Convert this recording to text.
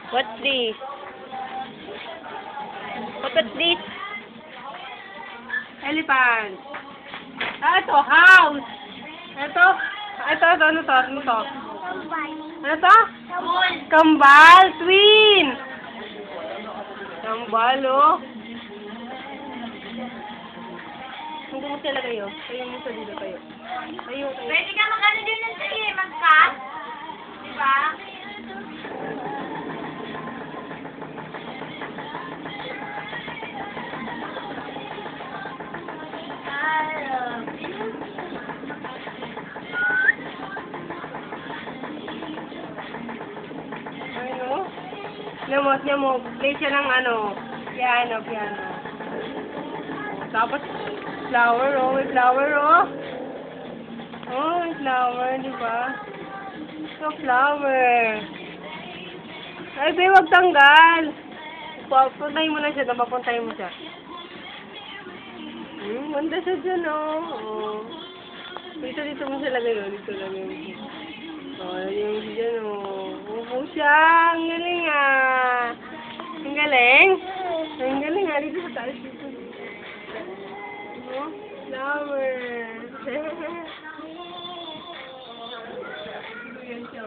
What's this? What's this? Elephant. Ah, ito, house. Ito, ano to? Ano to? Kambal, twin. Kambal, oh. Hindi mo sila kayo. Kayo mo sa dito kayo. Kayo. Pwede ka mag-ano din ng sige, mag-cut. Diba? Ano? Niya mo, play siya ng ano, piano. Tapos, flower, oh. May flower, oh. Oh, may flower, di ba? So, flower. Ay, be, wag tanggal. Puntahin mo na siya, papuntahin mo siya. Ganda siya dyan, oh. Oh. Dito mo siya lagay, oh. Dito lagay mo siya. Oh, lagay mo siya dyan, oh. Upo siya. Ang galing, ah. Ang galing. Ang galing, ah. Dito sa taas dito. Oh, flower. Yan siya,